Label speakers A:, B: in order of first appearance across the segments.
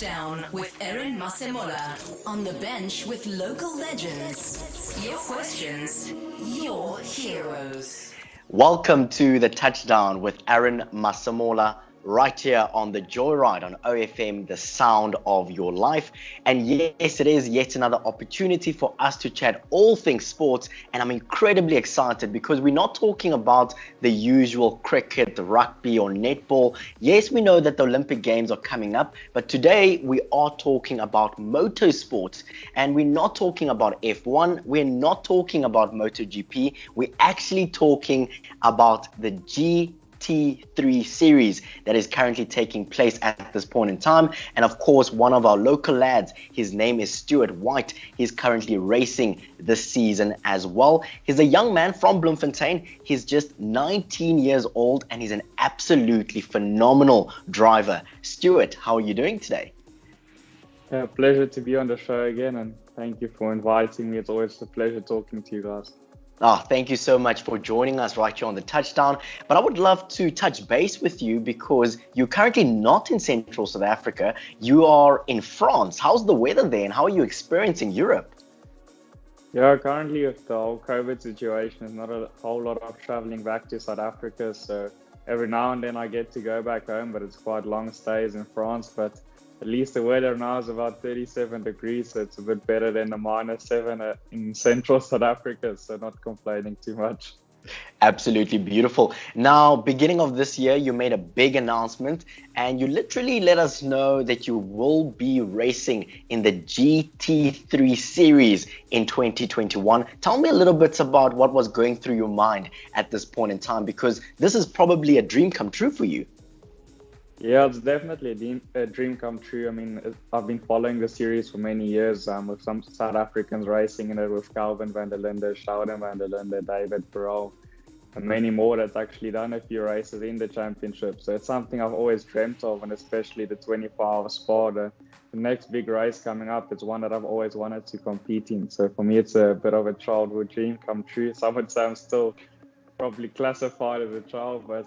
A: Touchdown with Aaron Masemola. On the bench with local legends. Your questions, your heroes.
B: Welcome to the Touchdown with Aaron Masemola, right here on the Joyride on OFM, the sound of your life. And yes, it is yet another opportunity for us to chat all things sports. And I'm incredibly excited because we're not talking about the usual cricket, rugby, or netball. Yes, we know that the Olympic Games are coming up, but today we are talking about motorsports. And we're not talking about F1, we're not talking about MotoGP, we're actually talking about the GT3 series that is currently taking place at this point in time. And of course, one of our local lads, his name is Stuart White. He's currently racing this season as well. He's a young man from Bloemfontein. He's just 19 years old and he's an absolutely phenomenal driver. Stuart, how are you doing today?
C: Pleasure to be on the show again, and thank you for inviting me. It's always a pleasure talking to you guys.
B: Thank you so much for joining us right here on the Touchdown. But I would love to touch base with you because you're currently not in Central South Africa. You are in France. How's the weather there and how are you experiencing Europe?
C: Yeah, currently with the whole COVID situation, there's not a whole lot of traveling back to South Africa. So every now and then I get to go back home, but it's quite long stays in France. But at least the weather now is about 37 degrees, so it's a bit better than the -7 in Central South Africa, so not complaining too much.
B: Absolutely beautiful. Now, beginning of this year, you made a big announcement and you literally let us know that you will be racing in the GT3 series in 2021. Tell me a little bit about what was going through your mind at this point in time, because this is probably a dream come true for you.
C: Yeah, it's definitely a dream come true. I mean, I've been following the series for many years with some South Africans racing in it with Calvin van der Linde, Sheldon van der Linde, David Perel, and many more that's actually done a few races in the championship. So it's something I've always dreamt of, and especially the 24-hour Spa, the next big race coming up. It's one that I've always wanted to compete in. So for me, it's a bit of a childhood dream come true. Some would say I'm still probably classified as a child, but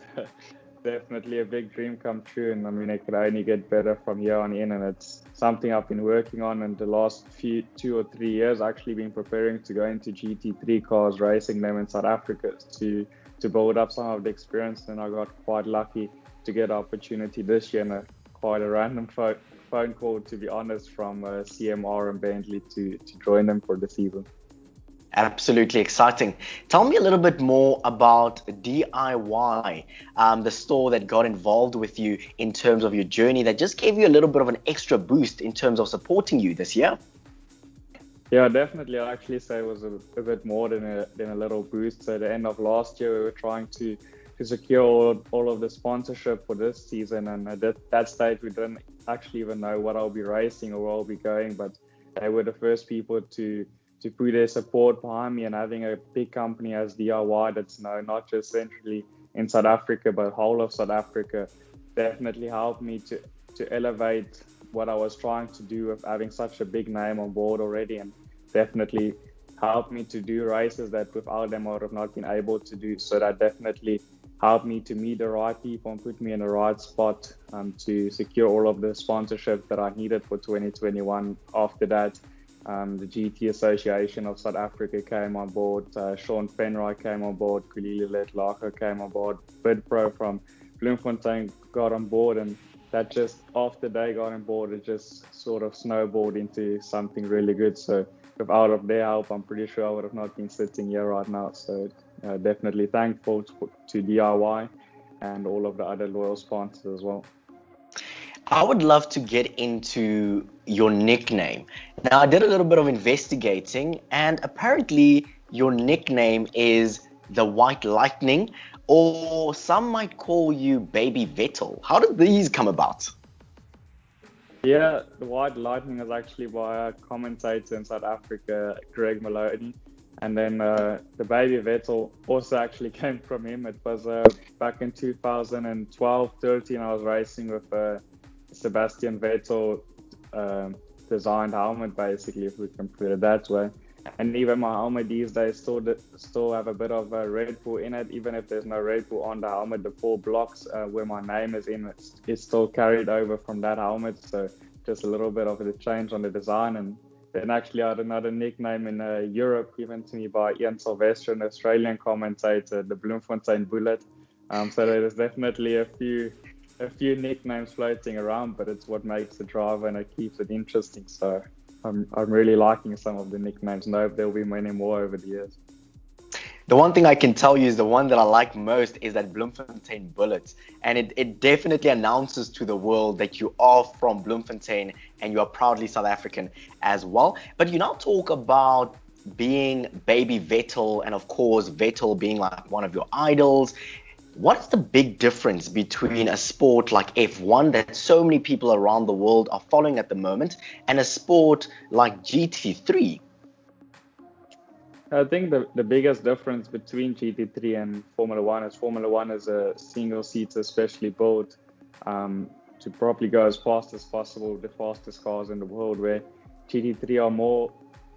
C: definitely a big dream come true. And I mean, it could only get better from here on in. And it's something I've been working on in the last 2 or 3 years. Actually been preparing to go into GT3 cars, racing them in South Africa to build up some of the experience. And I got quite lucky to get the opportunity this year, and quite a random phone call, to be honest, from CMR and Bentley to join them for the season.
B: Absolutely exciting. Tell me a little bit more about DIY, the store that got involved with you in terms of your journey that just gave you a little bit of an extra boost in terms of supporting you this year.
C: Yeah, definitely. I'd actually say it was a bit more than a little boost. So at the end of last year, we were trying to secure all of the sponsorship for this season. And at that stage, we didn't actually even know what I'll be racing or where I'll be going. But they were the first people to put their support behind me, and having a big company as DIY that's known not just centrally in South Africa, but whole of South Africa, definitely helped me to elevate what I was trying to do with having such a big name on board already, and definitely helped me to do races that without them I would have not been able to do. So that definitely helped me to meet the right people and put me in the right spot to secure all of the sponsorship that I needed for 2021. After that, the GT Association of South Africa came on board, Sean Penroy came on board, Kulile Letlaka came on board, BidPro from Bloemfontein got on board, and that just, after they got on board, it just sort of snowballed into something really good. So without of their help, I'm pretty sure I would have not been sitting here right now. So definitely thankful to DIY and all of the other loyal sponsors as well.
B: I would love to get into your nickname. Now, I did a little bit of investigating, and apparently your nickname is the White Lightning, or some might call you Baby Vettel. How did these come about?
C: Yeah, the White Lightning is actually by a commentator in South Africa, Greg Maloney. And then the Baby Vettel also actually came from him. It was back in 2012-13, I was racing with Sebastian Vettel designed helmet, basically, if we can put it that way. And even my helmet these days still have a bit of Red Bull in it, even if there's no Red Bull on the helmet. The 4 blocks where my name is in, it's still carried over from that helmet. So just a little bit of a change on the design. And then actually I had another nickname in Europe given to me by Ian Sylvester, an Australian commentator, the Bloemfontein Bullet. So there's definitely a few nicknames floating around, but it's what makes the driver and it keeps it interesting. So I'm really liking some of the nicknames, and I hope there'll be many more over the years.
B: The one thing I can tell you is the one that I like most is that Bloemfontein Bullets. And it definitely announces to the world that you are from Bloemfontein and you are proudly South African as well. But you now talk about being baby Vettel and of course Vettel being like one of your idols. What's the big difference between a sport like F1 that so many people around the world are following at the moment and a sport like GT3?
C: I think the biggest difference between GT3 and Formula One is a single seater specially built to probably go as fast as possible, the fastest cars in the world, where GT3 are more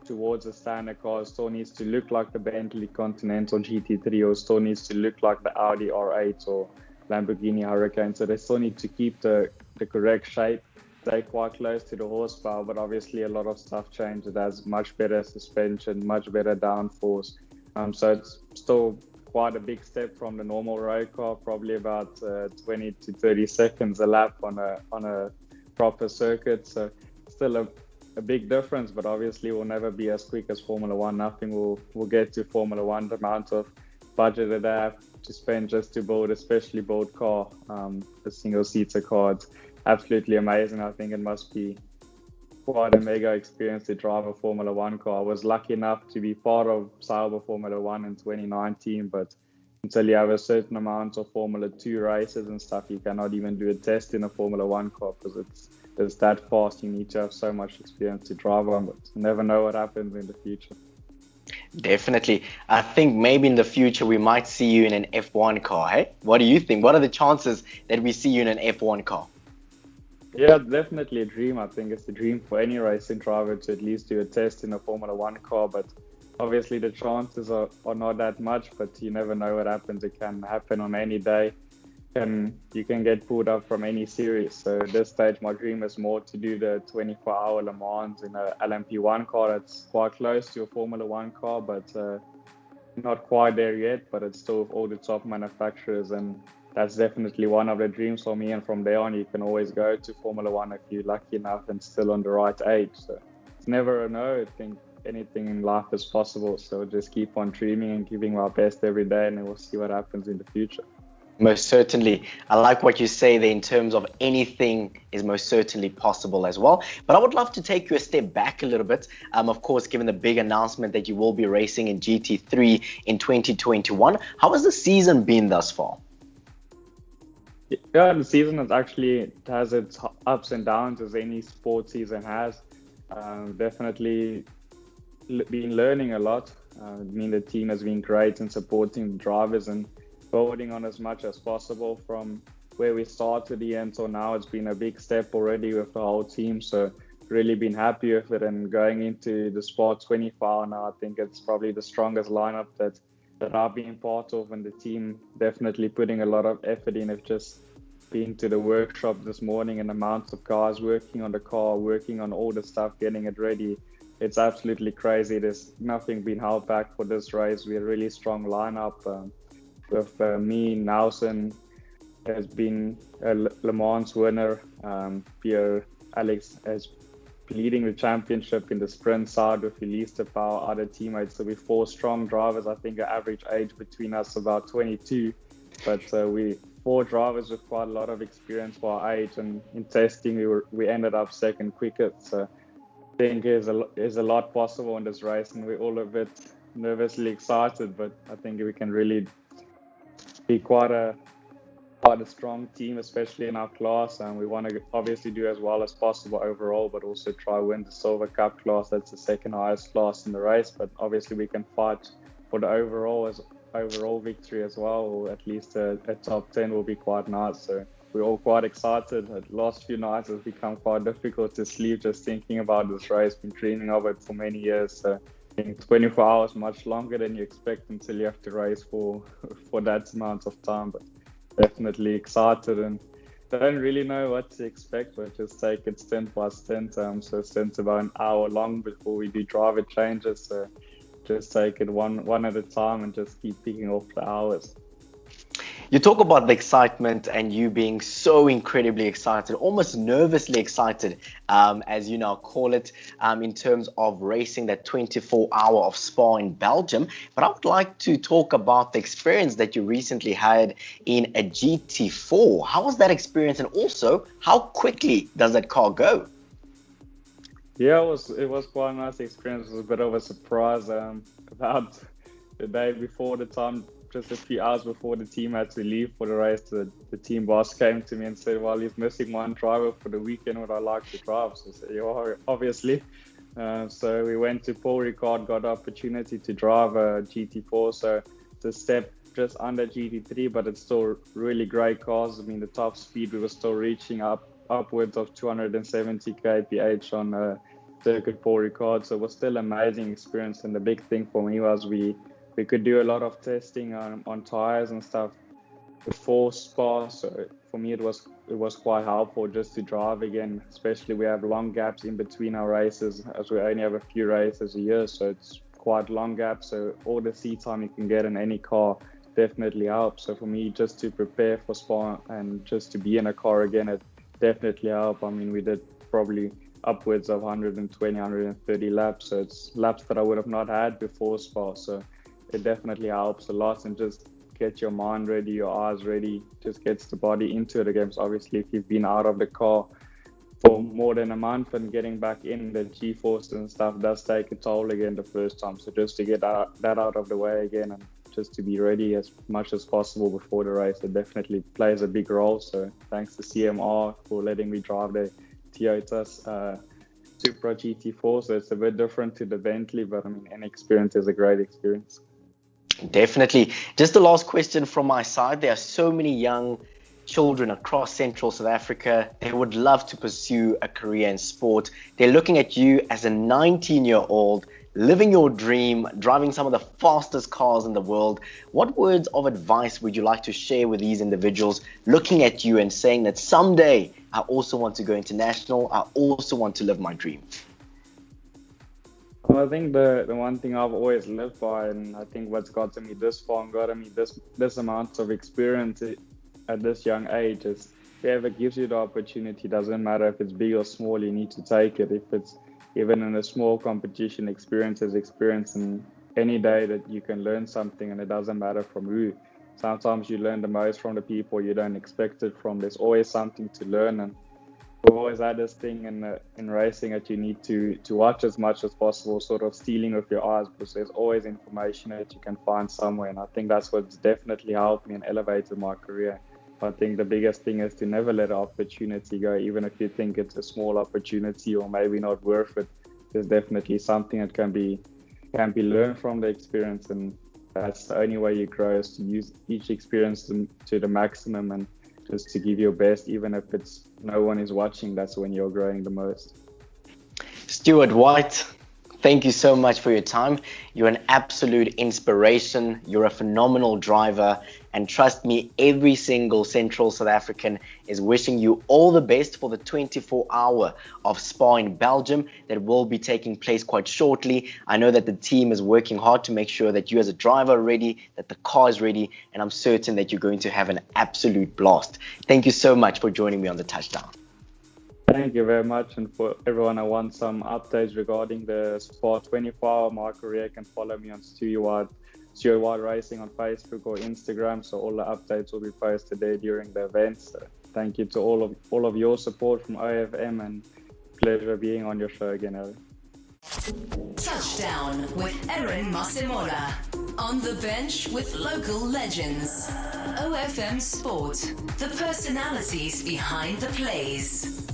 C: towards a standard car. It still needs to look like the Bentley Continental GT3 or still needs to look like the Audi R8 or Lamborghini Hurricane. So they still need to keep the correct shape. Stay quite close to the horsepower, but obviously a lot of stuff changed. It has much better suspension, much better downforce. So it's still quite a big step from the normal road car, probably about 20 to 30 seconds a lap on a proper circuit. So still a big difference, but obviously will never be as quick as Formula One. Nothing will get to Formula One. The amount of budget that they have to spend just to build a specially built car, a single seater car, it's absolutely amazing. I think it must be quite a mega experience to drive a Formula One car. I was lucky enough to be part of Sauber Formula One in 2019, but until you have a certain amount of Formula 2 races and stuff, you cannot even do a test in a Formula One car because it's that fast. You need to have so much experience to drive on, but you never know what happens in the future.
B: Definitely. I think maybe in the future we might see you in an F1 car. Hey, what do you think? What are the chances that we see you in an F1 car?
C: Yeah, definitely a dream. I think it's a dream for any racing driver to at least do a test in a Formula One car, but obviously the chances are not that much, but you never know what happens. It can happen on any day, and you can get pulled up from any series. So at this stage, my dream is more to do the 24-hour Le Mans in a LMP1 car that's quite close to a Formula One car, but not quite there yet, but it's still with all the top manufacturers, and that's definitely one of the dreams for me. And from there on, you can always go to Formula One if you're lucky enough and still on the right age. So it's never a no. I think anything in life is possible. So just keep on dreaming and giving our best every day, and then we'll see what happens in the future.
B: Most certainly. I like what you say there in terms of anything is most certainly possible as well. But I would love to take you a step back a little bit. Of course, given the big announcement that you will be racing in GT3 in 2021, how has the season been thus far?
C: Yeah, the season has its ups and downs as any sport season has. Definitely been learning a lot. The team has been great in supporting the drivers and building on as much as possible from where we started the end till now. It's been a big step already with the whole team. So really been happy with it, and going into the Sport 24 now, I think it's probably the strongest lineup that I've been part of, and the team definitely putting a lot of effort in. I've just been to the workshop this morning, and the amount of guys working on the car, working on all the stuff, getting it ready. It's absolutely crazy. There's nothing been held back for this race. We're a really strong lineup with me, Nelson has been a Le Mans winner. Pierre Alex has leading the championship in the sprint side with Elise Power, other teammates. So we're 4 strong drivers. I think the average age between us about 22, but we 4 drivers with quite a lot of experience for our age, and in testing we ended up second quickest. So I think there's a lot possible in this race, and we're all a bit nervously excited, but I think we can really be quite a strong team, especially in our class, and we want to obviously do as well as possible overall, but also try win the Silver Cup class. That's the second highest class in the race, but obviously we can fight for the overall victory as well, or at least a top 10 will be quite nice. So we're all quite excited. The last few nights has become quite difficult to sleep just thinking about this race. Been dreaming of it for many years. So I think 24 hours much longer than you expect until you have to race for that amount of time, but definitely excited and don't really know what to expect, but just take it stint by stint. So stint's about an hour long before we do driver changes. So just take it one at a time and just keep picking off the hours.
B: You talk about the excitement and you being so incredibly excited, almost nervously excited, as you now call it, in terms of racing that 24-hour of Spa in Belgium. But I would like to talk about the experience that you recently had in a GT4. How was that experience, and also how quickly does that car go?
C: Yeah, it was quite a nice experience. It was a bit of a surprise. About the day before the time, just a few hours before the team had to leave for the race, the team boss came to me and said, well, he's missing one driver for the weekend. Would I like to drive? So I said, yeah, obviously. So we went to Paul Ricard, got the opportunity to drive a GT4. So it's a step just under GT3, but it's still really great cars. I mean, the top speed, we were still reaching upwards of 270 kph on circuit Paul Ricard. So it was still an amazing experience. And the big thing for me was we could do a lot of testing on tires and stuff before Spa. So for me, it was quite helpful just to drive again, especially we have long gaps in between our races, as we only have a few races a year. So it's quite long gaps. So all the seat time you can get in any car definitely helps. So for me, just to prepare for Spa and just to be in a car again, it definitely helped. I mean, we did probably upwards of 120, 130 laps. So it's laps that I would have not had before Spa. So it definitely helps a lot, and just get your mind ready, your eyes ready, just gets the body into it again. So obviously, if you've been out of the car for more than a month and getting back in, the G-force and stuff does take a toll again the first time. So just to get that out of the way again, and just to be ready as much as possible before the race, it definitely plays a big role. So thanks to CMR for letting me drive the Toyota's Supra GT4. So it's a bit different to the Bentley, but I mean, any experience is a great experience.
B: Definitely. Just the last question from my side. There are so many young children across Central South Africa. They would love to pursue a career in sport. They're looking at you as a 19-year-old, living your dream, driving some of the fastest cars in the world. What words of advice would you like to share with these individuals looking at you and saying that someday I also want to go international, I also want to live my dream?
C: Well, I think the one thing I've always lived by, and I think what's gotten me this far and gotten me this amount of experience at this young age is, whoever gives you the opportunity, doesn't matter if it's big or small, you need to take it. If it's even in a small competition, experience is experience, and any day that you can learn something, and it doesn't matter from who. Sometimes you learn the most from the people you don't expect it from. There's always something to learn, and we've always had this thing in racing that you need to watch as much as possible, sort of stealing with your eyes, because there's always information that you can find somewhere. And I think that's what's definitely helped me and elevated my career. I think the biggest thing is to never let an opportunity go, even if you think it's a small opportunity or maybe not worth it. There's definitely something that can be learned from the experience, and that's the only way you grow, is to use each experience to the maximum and just to give your best, even if it's no one is watching. That's when you're growing the most.
B: Stuart White, thank you so much for your time. You're an absolute inspiration. You're a phenomenal driver. And trust me, every single Central South African is wishing you all the best for the 24-hour of Spa in Belgium that will be taking place quite shortly. I know that the team is working hard to make sure that you as a driver are ready, that the car is ready, and I'm certain that you're going to have an absolute blast. Thank you so much for joining me on The Touchdown.
C: Thank you very much. And for everyone who wants some updates regarding the Spa 24-hour, my career, can follow me on Stuart White Racing on Facebook or Instagram. So all the updates will be posted there during the events. So thank you to all of your support from OFM, and pleasure being on your show again, Aaron.
A: Touchdown with Aaron Masemola. On the bench with local legends. OFM Sport. The personalities behind the plays.